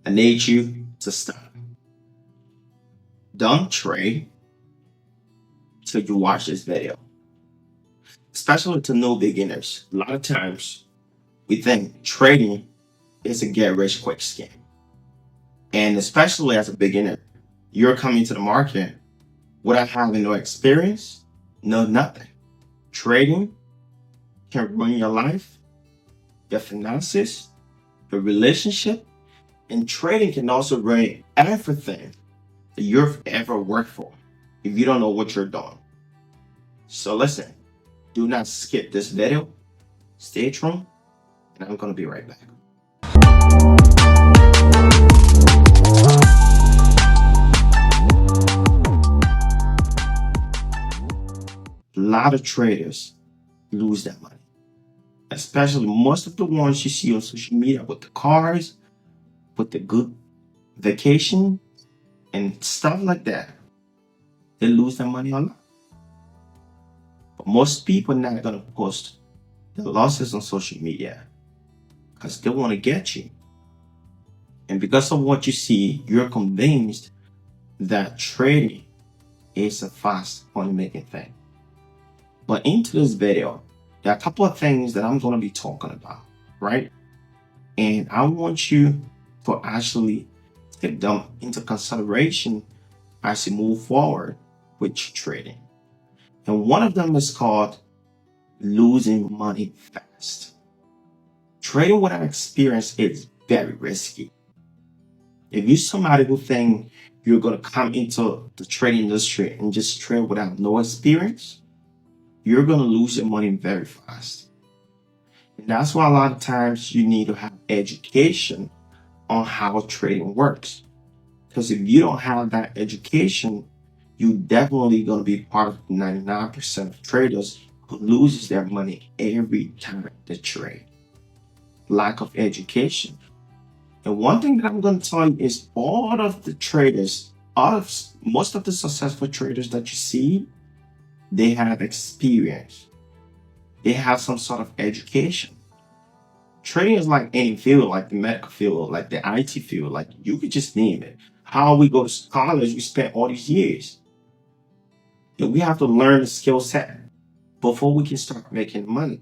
I need you to stop. Don't trade till you watch this video, especially to new beginners. A lot of times we think trading is a get rich quick scheme. And especially as a beginner, you're coming to the market without having no experience, no nothing. Trading can ruin your life, your finances, your relationship, and trading can also ruin everything that you've ever worked for if you don't know what you're doing. So listen, do not skip this video. Stay tuned, and I'm going to be right back. A lot of traders lose their money, especially most of the ones you see on social media with the cars, with the good vacation and stuff like that. They lose their money a lot. But most people are not going to post their losses on social media because they want to get you. And because of what you see, you're convinced that trading is a fast money making thing. But into this video, there are a couple of things that I'm going to be talking about, right? And I want you to actually take them into consideration as you move forward with trading. And one of them is called losing money fast. Trading without experience is very risky. If you're somebody who think you're going to come into the trading industry and just trade without no experience, you're going to lose your money very fast. And that's why a lot of times you need to have education on how trading works. Because if you don't have that education, you definitely going to be part of the 99% of traders who loses their money every time they trade. Lack of education. And one thing that I'm going to tell you is all of the traders, most of the successful traders that you see, they have experience. They have some sort of education. Trading is like any field, like the medical field, like the IT field, like you could just name it. How we go to college, we spent all these years. And we have to learn the skill set before we can start making money.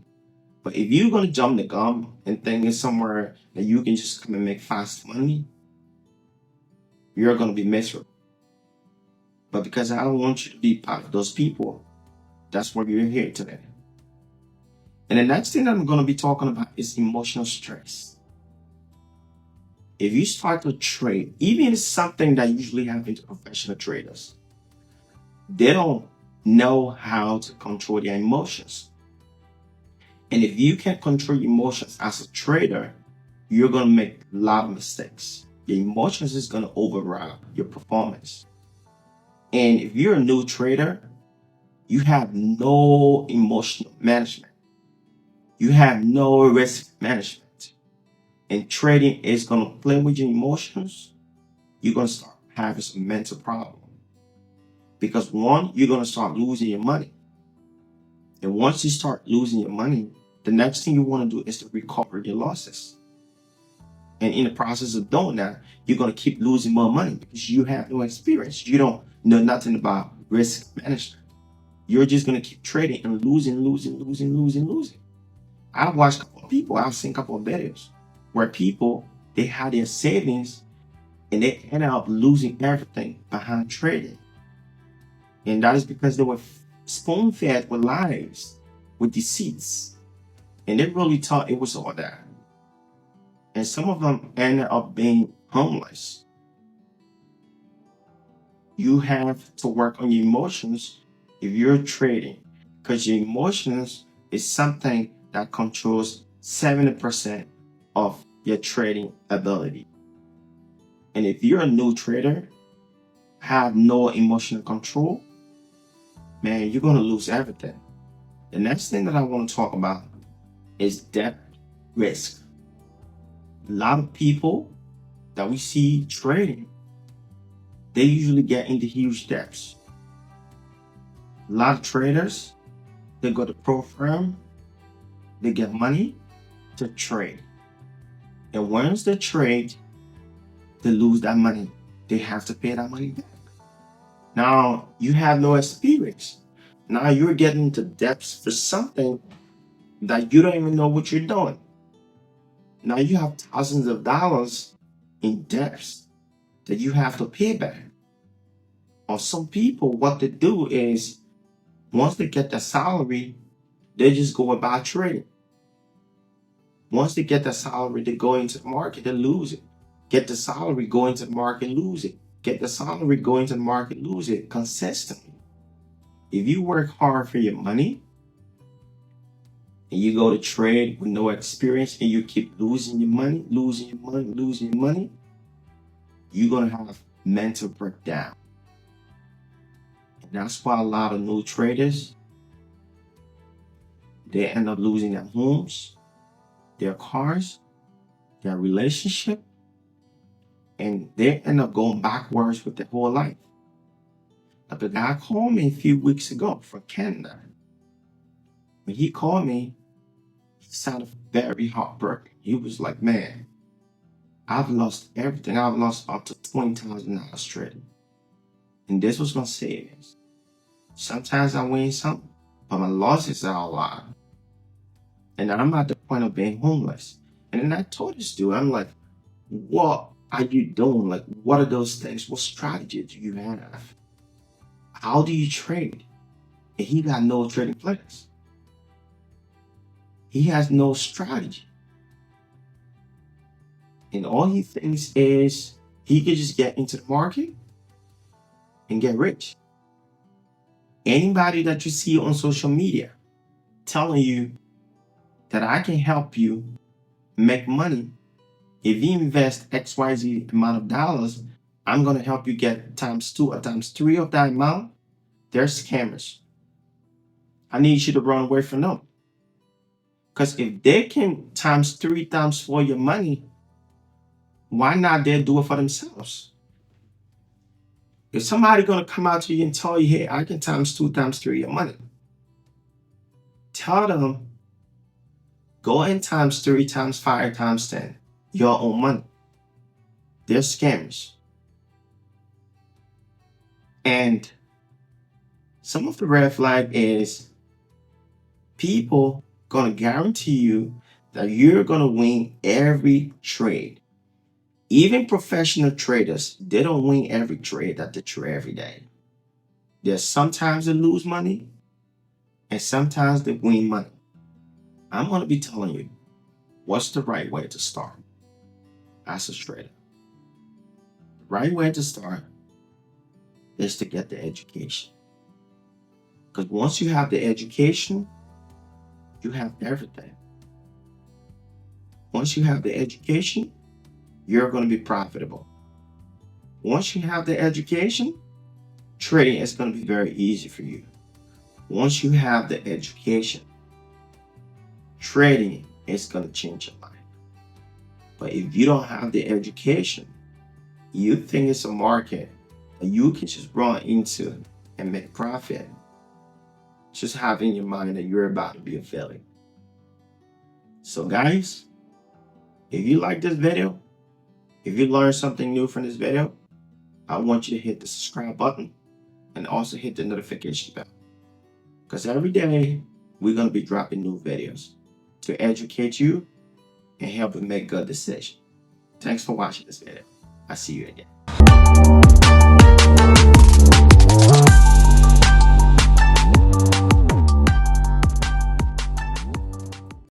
But if you're going to jump the gun and think it's somewhere that you can just come and make fast money, you're going to be miserable. But because I don't want you to be part of those people, that's why you're here today. And the next thing that I'm going to be talking about is emotional stress. If you start to trade, even if it's something that usually happens to professional traders, they don't know how to control their emotions. And if you can't control your emotions as a trader, you're going to make a lot of mistakes. Your emotions is going to override your performance. And if you're a new trader, you have no emotional management. You have no risk management. And trading is going to play with your emotions. You're going to start having some mental problems. Because one, you're going to start losing your money. And once you start losing your money, the next thing you want to do is to recover your losses. And in the process of doing that, you're going to keep losing more money because you have no experience. You don't know nothing about risk management. You're just going to keep trading and losing. I've watched a couple of people, I've seen a couple of videos where people, they had their savings and they ended up losing everything behind trading. And that is because they were spoon-fed with lies, with deceits. And they really thought it was all that. And some of them ended up being homeless. You have to work on your emotions if you're trading, because your emotions is something that controls 70% of your trading ability. And if you're a new trader, have no emotional control, man, you're going to lose everything. The next thing that I want to talk about is debt risk. A lot of people that we see trading, they usually get into huge debts. A lot of traders, they go to pro firm, they get money to trade. And once they trade, they lose that money. They have to pay that money back. Now you have no experience. Now you're getting into debts for something that you don't even know what you're doing. Now you have thousands of dollars in debts that you have to pay back. Or some people, what they do is once they get their salary, they just go about trading. Once they get their salary, they go into the market, they lose it. Get the salary, go into the market, lose it. Get the salary, go into the market, lose it consistently. If you work hard for your money and you go to trade with no experience and you keep losing your money, you're going to have mental breakdown. And that's why a lot of new traders, they end up losing their homes, their cars, their relationship, and they end up going backwards with their whole life. Like the guy called me a few weeks ago from Canada. When he called me, he sounded very heartbroken. He was like, man, I've lost everything. I've lost up to $20,000 trading. And this was my savings. Sometimes I win some, but my losses are a lot. And I'm at the point of being homeless. And then I told this dude, I'm like, what are you doing? Like, what are those things? What strategy do you have? How do you trade? And he got no trading plans. He has no strategy. And all he thinks is he could just get into the market and get rich. Anybody that you see on social media telling you that I can help you make money, if you invest XYZ amount of dollars, I'm going to help you get ×2 or ×3 of that amount, they're scammers. I need you to run away from them. Because if they can ×3, ×4 your money, why not they do it for themselves? If somebody going to come out to you and tell you, hey, I can ×2, ×3 your money, tell them, go in ×3, ×5, ×10 your own money. They're scammers. And some of the red flag is people going to guarantee you that you're going to win every trade. Even professional traders, they don't win every trade that they trade every day. There's sometimes they lose money and sometimes they win money. I'm going to be telling you what's the right way to start as a trader. The right way to start is to get the education. Because once you have the education, you have everything. Once you have the education, you're going to be profitable. Once you have the education, trading is going to be very easy for you. Once you have the education, trading is going to change your life. But if you don't have the education, you think it's a market that you can just run into and make profit, just have in your mind that you're about to be a failure. So guys, if you like this video, if you learned something new from this video, I want you to hit the subscribe button and also hit the notification bell. Because every day we're going to be dropping new videos to educate you and help you make good decisions. Thanks for watching this video. I'll see you again.